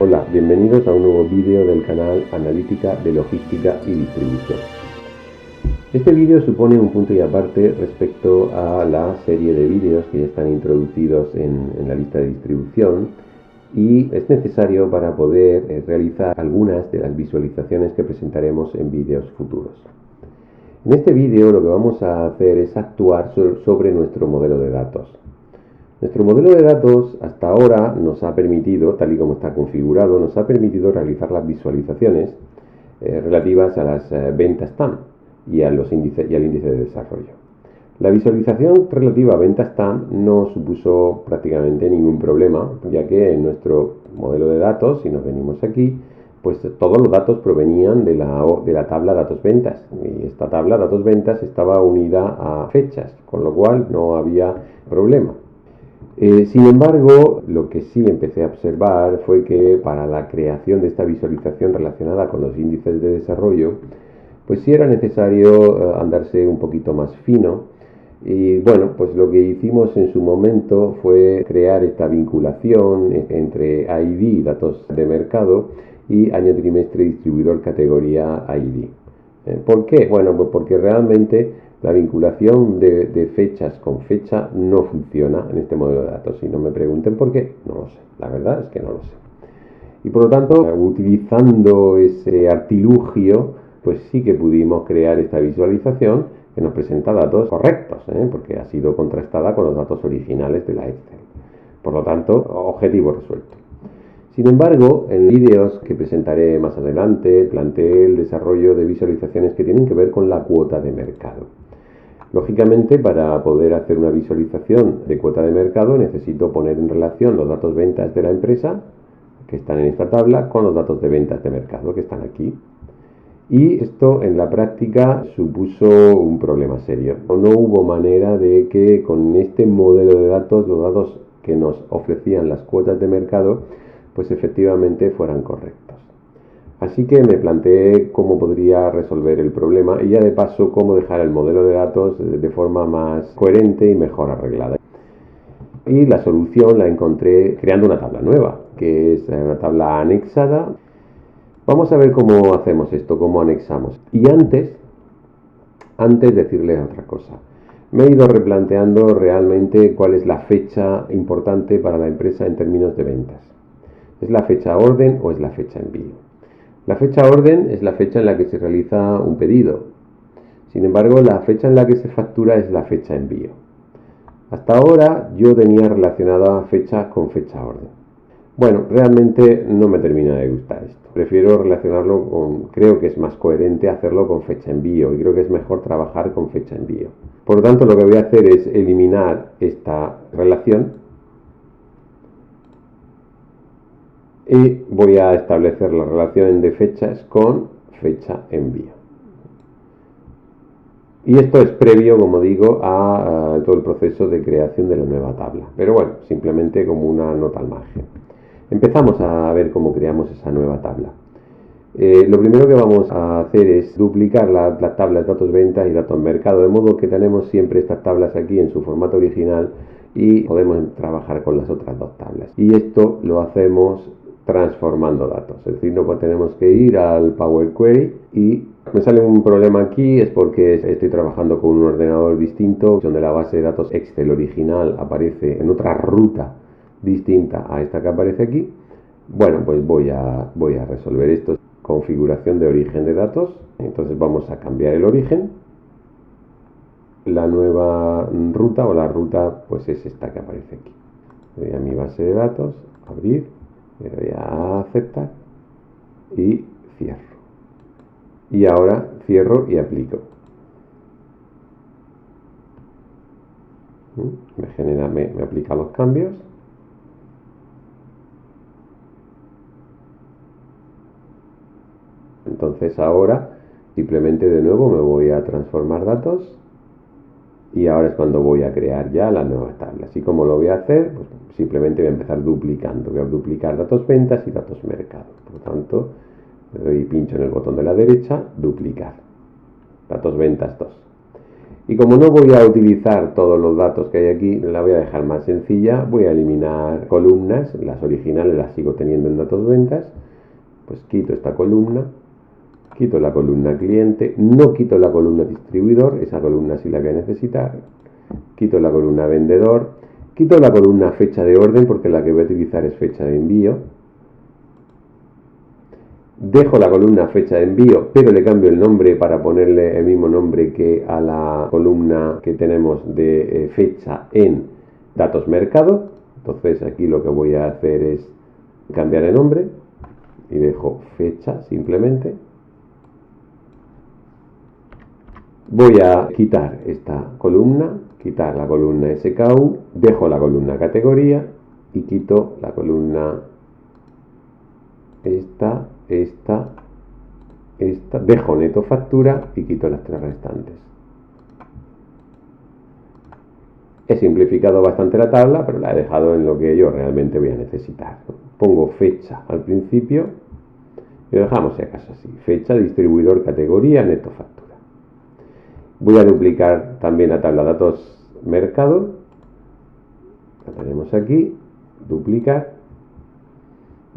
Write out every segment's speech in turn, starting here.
Hola, bienvenidos a un nuevo vídeo del canal Analítica de Logística y Distribución. Este vídeo supone un punto y aparte respecto a la serie de vídeos que ya están introducidos en la lista de distribución y es necesario para poder realizar algunas de las visualizaciones que presentaremos en vídeos futuros. En este vídeo lo que vamos a hacer es actuar sobre nuestro modelo de datos. Nuestro modelo de datos hasta ahora nos ha permitido, tal y como está configurado, nos ha permitido realizar las visualizaciones relativas a las ventas TAM y al índice de desarrollo. La visualización relativa a ventas TAM no supuso prácticamente ningún problema, ya que en nuestro modelo de datos, si nos venimos aquí, pues todos los datos provenían de la tabla datos ventas, y esta tabla datos ventas estaba unida a fechas, con lo cual no había problema. Sin embargo, lo que sí empecé a observar fue que para la creación de esta visualización relacionada con los índices de desarrollo, pues sí era necesario andarse un poquito más fino. Y bueno, pues lo que hicimos en su momento fue crear esta vinculación entre ID, datos de mercado, y año, trimestre, distribuidor, categoría ID. ¿Por qué? Bueno, pues porque realmente la vinculación de fechas con fecha no funciona en este modelo de datos. Y no me pregunten por qué, no lo sé. La verdad es que no lo sé. Y por lo tanto, utilizando ese artilugio, pues sí que pudimos crear esta visualización que nos presenta datos correctos, porque ha sido contrastada con los datos originales de la Excel. Por lo tanto, objetivo resuelto. Sin embargo, en vídeos que presentaré más adelante, planteé el desarrollo de visualizaciones que tienen que ver con la cuota de mercado. Lógicamente, para poder hacer una visualización de cuota de mercado, necesito poner en relación los datos ventas de la empresa, que están en esta tabla, con los datos de ventas de mercado, que están aquí. Y esto en la práctica supuso un problema serio. No hubo manera de que con este modelo de datos, los datos que nos ofrecían las cuotas de mercado, pues efectivamente fueran correctos. Así que me planteé cómo podría resolver el problema y ya de paso cómo dejar el modelo de datos de forma más coherente y mejor arreglada. Y la solución la encontré creando una tabla nueva, que es una tabla anexada. Vamos a ver cómo hacemos esto, cómo anexamos. Y antes decirles otra cosa. Me he ido replanteando realmente cuál es la fecha importante para la empresa en términos de ventas. ¿Es la fecha orden o es la fecha envío? La fecha orden es la fecha en la que se realiza un pedido. Sin embargo, la fecha en la que se factura es la fecha envío. Hasta ahora yo tenía relacionada fecha con fecha orden. Bueno, realmente no me termina de gustar esto. Prefiero relacionarlo creo que es más coherente hacerlo con fecha envío y creo que es mejor trabajar con fecha envío. Por lo tanto, lo que voy a hacer es eliminar esta relación y voy a establecer la relación de fechas con fecha envío. Y esto es previo, como digo, a todo el proceso de creación de la nueva tabla. Pero bueno, simplemente como una nota al margen. Empezamos a ver cómo creamos esa nueva tabla. Lo primero que vamos a hacer es duplicar las tablas datos ventas y datos mercado, de modo que tenemos siempre estas tablas aquí en su formato original y podemos trabajar con las otras dos tablas. Y esto lo hacemos transformando datos, es decir, no tenemos que ir al Power Query y me sale un problema aquí, es porque estoy trabajando con un ordenador distinto, donde la base de datos Excel original aparece en otra ruta distinta a esta que aparece aquí. Bueno, pues voy a resolver esto. Configuración de origen de datos. Entonces vamos a cambiar el origen. La nueva ruta o la ruta pues es esta que aparece aquí. Le doy a mi base de datos, abrir, le doy a aceptar y cierro. Y ahora cierro y aplico. Me aplica los cambios. Entonces ahora simplemente de nuevo me voy a transformar datos y ahora es cuando voy a crear ya la nueva tabla. Así como lo voy a hacer, pues simplemente voy a empezar duplicando. Voy a duplicar datos ventas y datos mercado. Por lo tanto, le doy pincho en el botón de la derecha, duplicar. Datos ventas 2. Y como no voy a utilizar todos los datos que hay aquí, la voy a dejar más sencilla. Voy a eliminar columnas, las originales las sigo teniendo en datos ventas. Pues quito esta columna, quito la columna cliente, no quito la columna distribuidor, esa columna sí la voy a necesitar. Quito la columna vendedor, quito la columna fecha de orden porque la que voy a utilizar es fecha de envío. Dejo la columna fecha de envío, pero le cambio el nombre para ponerle el mismo nombre que a la columna que tenemos de fecha en datos mercado. Entonces aquí lo que voy a hacer es cambiar el nombre y dejo fecha simplemente. Voy a quitar esta columna, quitar la columna SKU, dejo la columna categoría y quito la columna esta, dejo neto factura y quito las tres restantes. He simplificado bastante la tabla, pero la he dejado en lo que yo realmente voy a necesitar. Pongo fecha al principio y lo dejamos si acaso así. Fecha, distribuidor, categoría, neto factura. Voy a duplicar también la tabla datos mercado. La tenemos aquí. Duplicar.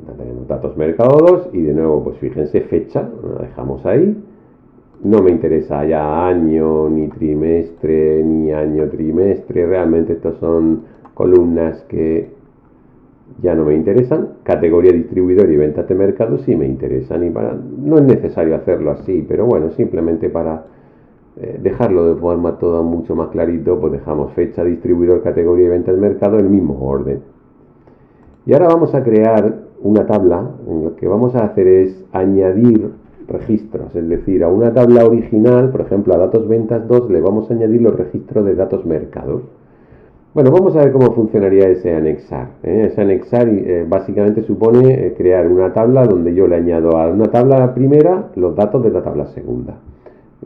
Ya tenemos datos mercado 2 y de nuevo pues fíjense fecha, la dejamos ahí. No me interesa ya año, ni trimestre, ni año trimestre. Realmente estas son columnas que ya no me interesan. Categoría distribuidor y ventas de mercado sí me interesan y no es necesario hacerlo así, pero bueno, simplemente para dejarlo de forma toda mucho más clarito, pues dejamos fecha, distribuidor, categoría y ventas de mercado en el mismo orden. Y ahora vamos a crear una tabla en lo que vamos a hacer es añadir registros, es decir, a una tabla original, por ejemplo a datos ventas 2, le vamos a añadir los registros de datos mercado. Bueno, vamos a ver cómo funcionaría ese anexar. Ese anexar básicamente supone crear una tabla donde yo le añado a una tabla primera los datos de la tabla segunda,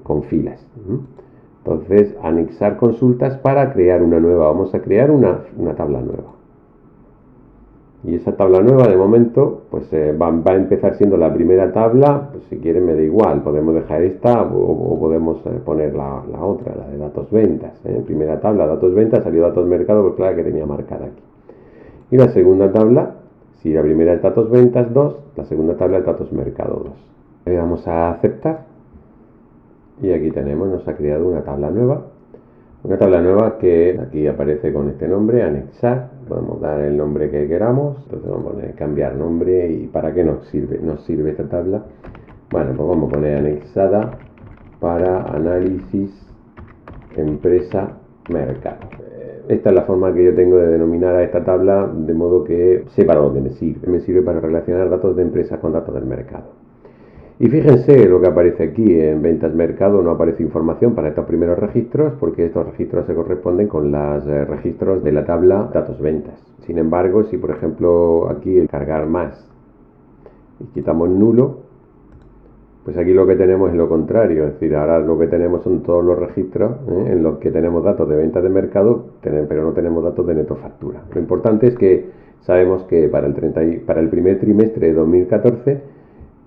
con filas. Entonces, anexar consultas para crear una nueva. Vamos a crear una tabla nueva. Y esa tabla nueva de momento pues va a empezar siendo la primera tabla. Pues si quieren me da igual, podemos dejar esta o podemos poner la otra, la de datos ventas. Primera tabla, datos ventas, salió datos mercado, pues claro que tenía marcada aquí. Y la segunda tabla, si la primera es datos ventas 2, la segunda tabla es datos mercado 2. Le damos a aceptar y aquí tenemos, nos ha creado una tabla nueva. Una tabla nueva que aquí aparece con este nombre, anexar. Podemos dar el nombre que queramos. Entonces vamos a poner cambiar nombre. ¿Y para qué nos sirve esta tabla? Bueno, pues vamos a poner anexada para análisis empresa mercado. Esta es la forma que yo tengo de denominar a esta tabla, de modo que sé para lo que me sirve. Me sirve para relacionar datos de empresa con datos del mercado. Y fíjense lo que aparece aquí en ventas mercado, no aparece información para estos primeros registros porque estos registros se corresponden con los registros de la tabla datos ventas. Sin embargo, si por ejemplo aquí el cargar más y quitamos nulo, pues aquí lo que tenemos es lo contrario, es decir, ahora lo que tenemos son todos los registros en los que tenemos datos de ventas de mercado, pero no tenemos datos de neto factura. Lo importante es que sabemos que para el primer trimestre de 2014,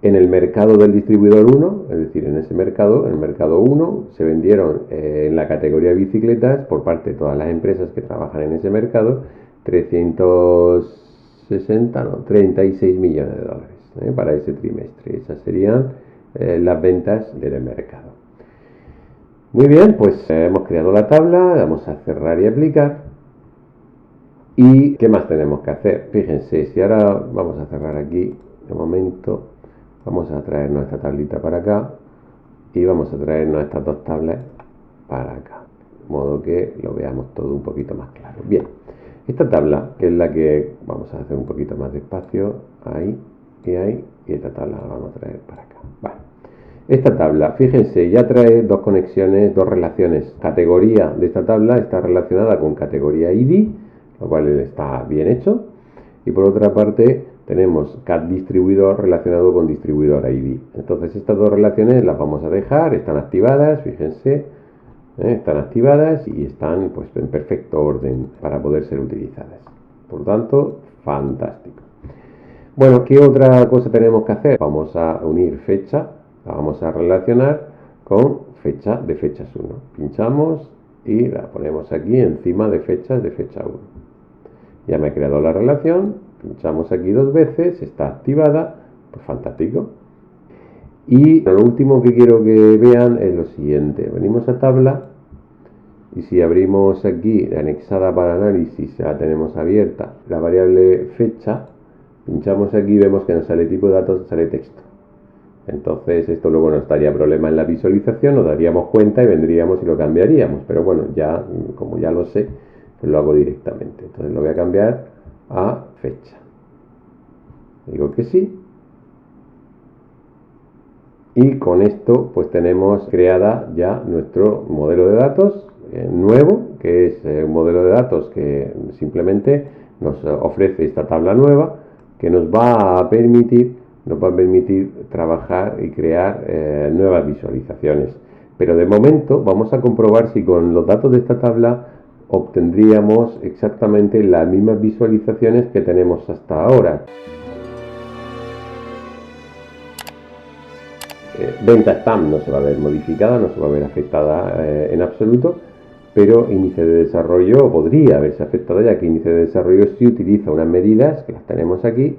en el mercado del distribuidor 1, es decir, en ese mercado, en el mercado 1, se vendieron en la categoría de bicicletas, por parte de todas las empresas que trabajan en ese mercado, 36 millones de dólares para ese trimestre. Esas serían las ventas del mercado. Muy bien, pues hemos creado la tabla, vamos a cerrar y aplicar. ¿Y qué más tenemos que hacer? Fíjense, si ahora vamos a cerrar aquí, de momento. Vamos a traernos esta tablita para acá y vamos a traernos estas dos tablas para acá, de modo que lo veamos todo un poquito más claro. Bien, esta tabla, que es la que vamos a hacer un poquito más despacio, ahí y ahí, y esta tabla la vamos a traer para acá. Vale. Esta tabla, fíjense, ya trae dos conexiones, dos relaciones. Categoría de esta tabla está relacionada con categoría ID, lo cual está bien hecho, y por otra parte tenemos cat distribuidor relacionado con distribuidor ID. Entonces estas dos relaciones las vamos a dejar, están activadas, fíjense, están activadas y están pues en perfecto orden para poder ser utilizadas. Por tanto, fantástico. Bueno, ¿qué otra cosa tenemos que hacer? Vamos a unir fecha, la vamos a relacionar con fecha de fechas 1. Pinchamos y la ponemos aquí encima de fechas de fecha 1. Ya me he creado la relación, pinchamos aquí 2 veces, está activada, pues fantástico. Y lo último que quiero que vean es lo siguiente: venimos a tabla y si abrimos aquí anexada para análisis, ya la tenemos abierta, la variable fecha, pinchamos aquí y vemos que nos sale tipo de datos, sale texto. Entonces esto luego nos daría problema en la visualización, nos daríamos cuenta y vendríamos y lo cambiaríamos, pero bueno, ya como ya lo sé, pues lo hago directamente. Entonces lo voy a cambiar a fecha, digo que sí, y con esto pues tenemos creada ya nuestro modelo de datos nuevo, que es un modelo de datos que simplemente nos ofrece esta tabla nueva, que nos va a permitir trabajar y crear nuevas visualizaciones. Pero de momento vamos a comprobar si con los datos de esta tabla obtendríamos exactamente las mismas visualizaciones que tenemos hasta ahora. Venta SPAM no se va a ver modificada, no se va a ver afectada en absoluto, pero índice de desarrollo podría verse afectado, ya que índice de desarrollo sí utiliza unas medidas, que las tenemos aquí,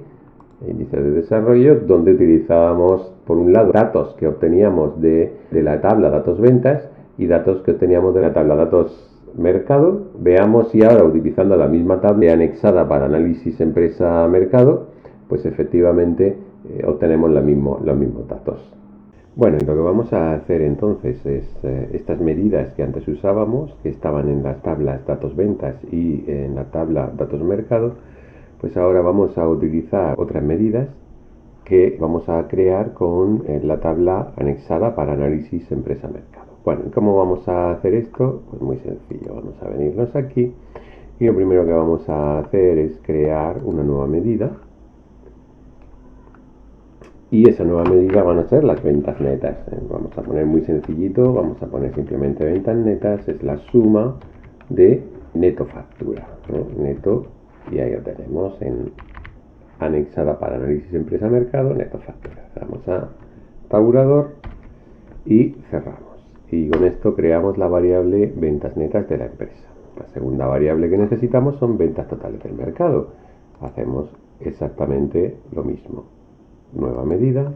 índice de desarrollo, donde utilizábamos por un lado datos que obteníamos de la tabla datos ventas y datos que obteníamos de la tabla datos mercado. Veamos si ahora, utilizando la misma tabla anexada para análisis empresa mercado, pues efectivamente obtenemos los mismos datos. Bueno, y lo que vamos a hacer entonces es estas medidas que antes usábamos, que estaban en las tablas datos ventas y en la tabla datos mercado, pues ahora vamos a utilizar otras medidas que vamos a crear con la tabla anexada para análisis empresa mercado. Bueno, ¿cómo vamos a hacer esto? Pues muy sencillo, vamos a venirnos aquí y lo primero que vamos a hacer es crear una nueva medida. Y esa nueva medida van a ser las ventas netas. Vamos a poner muy sencillito, vamos a poner simplemente ventas netas, es la suma de neto factura, ¿no? Neto, y ahí lo tenemos en anexada para análisis empresa mercado, neto factura. Vamos a tabulador y cerramos. Y con esto creamos la variable ventas netas de la empresa. La segunda variable que necesitamos son ventas totales del mercado. Hacemos exactamente lo mismo. Nueva medida,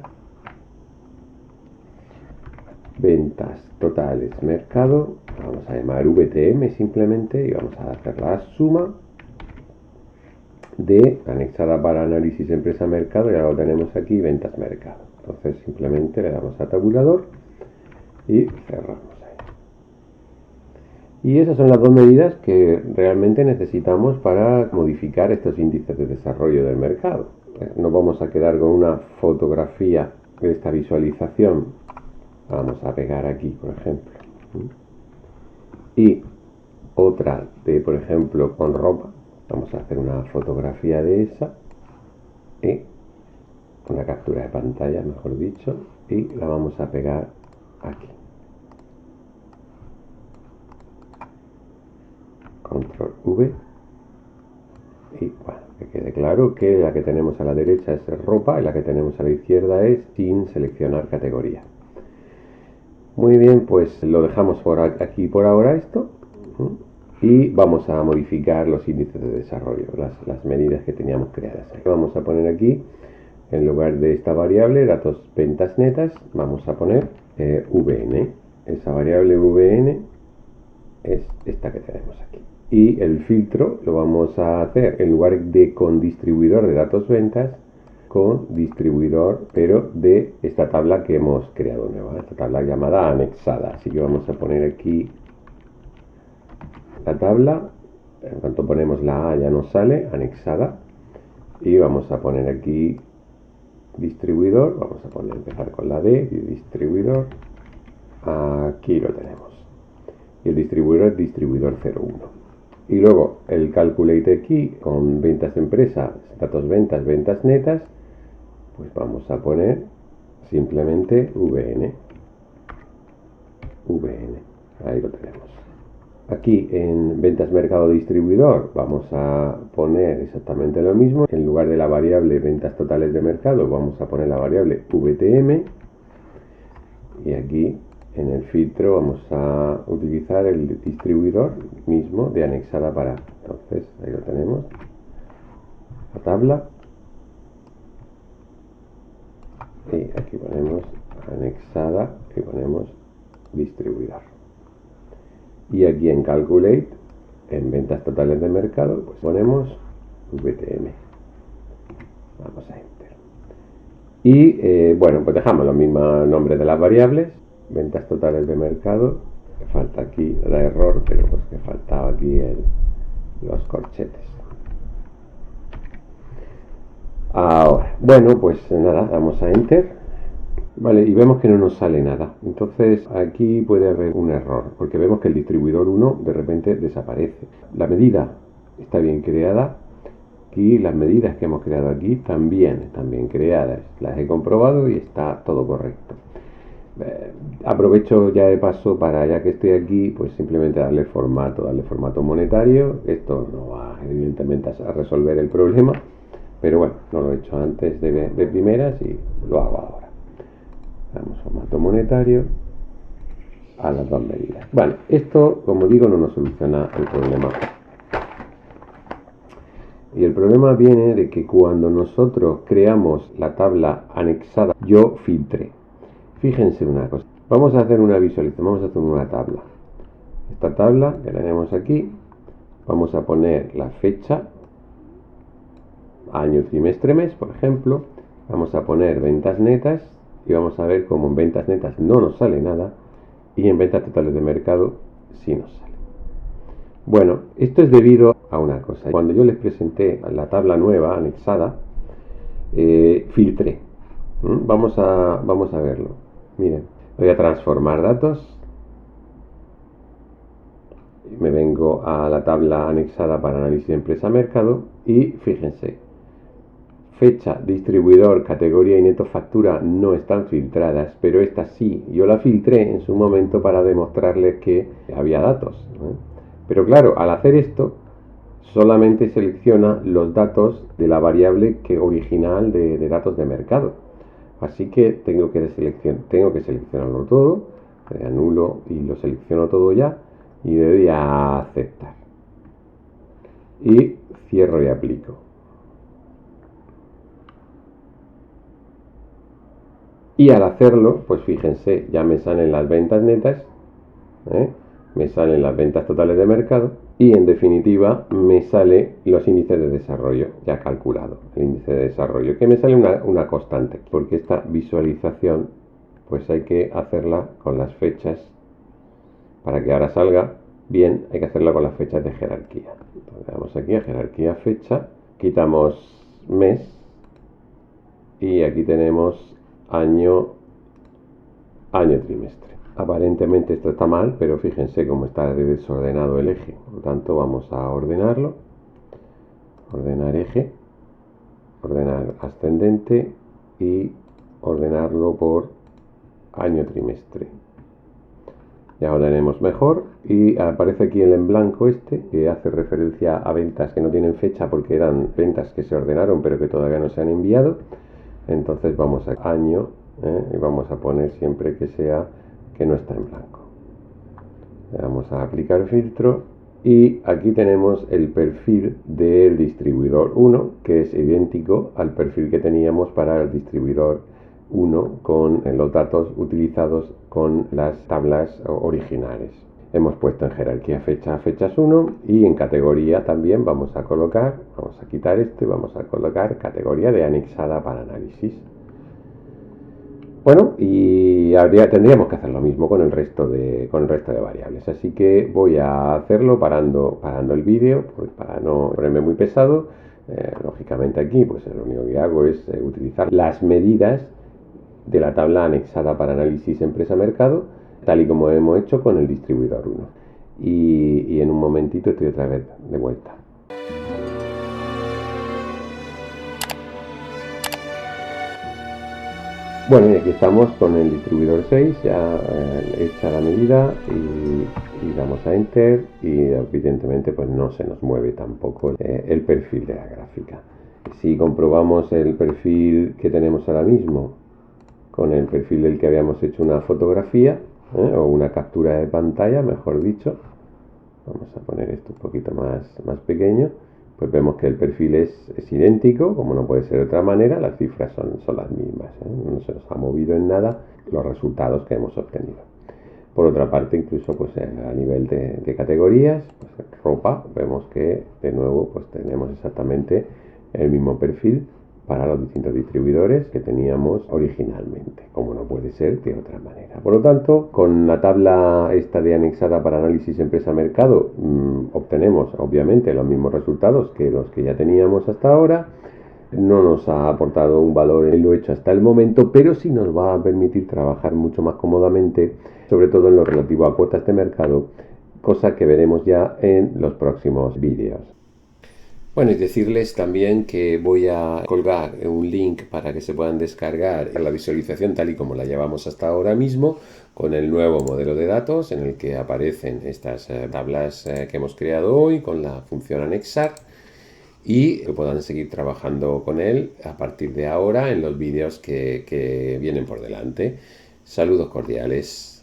ventas totales mercado, vamos a llamar VTM simplemente y vamos a hacer la suma de anexada para análisis empresa mercado, ya lo tenemos aquí, ventas mercado. Entonces simplemente le damos a tabulador y cerramos ahí. Y esas son las dos medidas que realmente necesitamos para modificar estos índices de desarrollo del mercado. Nos vamos a quedar con una fotografía de esta visualización. Vamos a pegar aquí, por ejemplo. Y otra de, por ejemplo, con ropa. Vamos a hacer una fotografía de esa. Y una captura de pantalla, mejor dicho. Y la vamos a pegar aquí. Control V. Y bueno, que quede claro que la que tenemos a la derecha es ropa y la que tenemos a la izquierda es sin seleccionar categoría. Muy bien, pues lo dejamos por aquí por ahora esto y vamos a modificar los índices de desarrollo, las medidas que teníamos creadas. Vamos a poner aquí, en lugar de esta variable datos ventas netas, vamos a poner VN. Esa variable VN es esta que tenemos aquí. Y el filtro lo vamos a hacer, en lugar de con distribuidor de datos ventas, con distribuidor, pero de esta tabla que hemos creado nueva, esta tabla llamada anexada. Así que vamos a poner aquí la tabla, en cuanto ponemos la A ya nos sale, anexada, y vamos a poner aquí distribuidor, vamos a empezar con la D, distribuidor, aquí lo tenemos. Y el distribuidor es distribuidor 01. Y luego el calculate aquí con ventas de empresa, datos ventas, ventas netas, pues vamos a poner simplemente VN. Ahí lo tenemos. Aquí en ventas mercado distribuidor vamos a poner exactamente lo mismo. En lugar de la variable ventas totales de mercado vamos a poner la variable VTM. Y aquí En el filtro vamos a utilizar el distribuidor mismo de anexada para. Entonces ahí lo tenemos, la tabla, y aquí ponemos anexada y ponemos distribuidor. Y aquí en Calculate, en ventas totales de mercado, pues ponemos VTM. Vamos a Enter. Y bueno, pues dejamos los mismos nombres de las variables. Ventas totales de mercado. Falta aquí, da error, pero pues que faltaba aquí los corchetes. Ahora, bueno, pues nada, damos a Enter. Vale, y vemos que no nos sale nada. Entonces aquí puede haber un error, porque vemos que el distribuidor 1 de repente desaparece. La medida está bien creada. Aquí las medidas que hemos creado aquí también están bien creadas. Las he comprobado y está todo correcto. Aprovecho ya de paso para, ya que estoy aquí, pues simplemente darle formato monetario. Esto no va evidentemente a resolver el problema, pero bueno, no lo he hecho antes de primeras y lo hago ahora. Damos formato monetario a las dos medidas. Bueno, esto, como digo, no nos soluciona el problema. Y el problema viene de que cuando nosotros creamos la tabla anexada, yo filtré. Fíjense una cosa. Vamos a hacer una visualización, vamos a hacer una tabla. Esta tabla que tenemos aquí, vamos a poner la fecha, año, trimestre, mes, por ejemplo. Vamos a poner ventas netas y vamos a ver cómo en ventas netas no nos sale nada y en ventas totales de mercado sí nos sale. Bueno, esto es debido a una cosa. Cuando yo les presenté la tabla nueva anexada, filtré. Vamos a verlo. Miren, voy a transformar datos. Me vengo a la tabla anexada para análisis de empresa-mercado y fíjense, fecha, distribuidor, categoría y neto factura no están filtradas, pero esta sí. Yo la filtré en su momento para demostrarles que había datos. Pero claro, al hacer esto, solamente selecciona los datos de la variable original de datos de mercado. Así que tengo que seleccionarlo todo, anulo y lo selecciono todo ya y le doy a aceptar. Y cierro y aplico. Y al hacerlo, pues fíjense, ya me salen las ventas netas, me salen las ventas totales de mercado y en definitiva me sale los índices de desarrollo ya calculado, el índice de desarrollo, que me sale una constante, porque esta visualización pues hay que hacerla con las fechas, para que ahora salga bien hay que hacerla con las fechas de jerarquía. Entonces vamos aquí a jerarquía fecha, quitamos mes y aquí tenemos año, trimestre. Aparentemente esto está mal, pero fíjense cómo está desordenado el eje. Por lo tanto, vamos a ordenarlo. Ordenar eje, ordenar ascendente y ordenarlo por año, trimestre. Ya ordenemos mejor y aparece aquí el en blanco que hace referencia a ventas que no tienen fecha porque eran ventas que se ordenaron pero que todavía no se han enviado. Entonces vamos a año y vamos a poner siempre que no está en blanco. Le vamos a aplicar filtro y aquí tenemos el perfil del distribuidor 1, que es idéntico al perfil que teníamos para el distribuidor 1 con los datos utilizados con las tablas originales. Hemos puesto en jerarquía fechas 1 y en categoría también vamos a quitar esto y vamos a colocar categoría de anexada para análisis. Bueno, y tendríamos que hacer lo mismo con el resto de variables, así que voy a hacerlo parando el vídeo pues para no ponerme muy pesado. Lógicamente aquí pues lo único que hago es utilizar las medidas de la tabla anexada para análisis empresa-mercado, tal y como hemos hecho con el distribuidor 1. Y en un momentito estoy otra vez de vuelta. Bueno, y aquí estamos con el distribuidor 6, ya hecha la medida y damos a Enter y evidentemente pues no se nos mueve tampoco el perfil de la gráfica. Si comprobamos el perfil que tenemos ahora mismo con el perfil del que habíamos hecho una fotografía, o una captura de pantalla, mejor dicho. Vamos a poner esto un poquito más pequeño. Pues vemos que el perfil es idéntico, como no puede ser de otra manera, las cifras son las mismas, no se nos ha movido en nada los resultados que hemos obtenido. Por otra parte, incluso pues a nivel de categorías, pues, ropa, vemos que de nuevo pues tenemos exactamente el mismo perfil para los distintos distribuidores que teníamos originalmente, como no puede ser de otra manera. Por lo tanto, con la tabla esta de anexada para análisis empresa-mercado, obtenemos obviamente los mismos resultados que los que ya teníamos hasta ahora. No nos ha aportado un valor en lo hecho hasta el momento, pero sí nos va a permitir trabajar mucho más cómodamente, sobre todo en lo relativo a cuotas de mercado, cosa que veremos ya en los próximos vídeos. Bueno, y decirles también que voy a colgar un link para que se puedan descargar la visualización tal y como la llevamos hasta ahora mismo, con el nuevo modelo de datos en el que aparecen estas tablas que hemos creado hoy con la función anexar, y que puedan seguir trabajando con él a partir de ahora en los vídeos que vienen por delante. Saludos cordiales.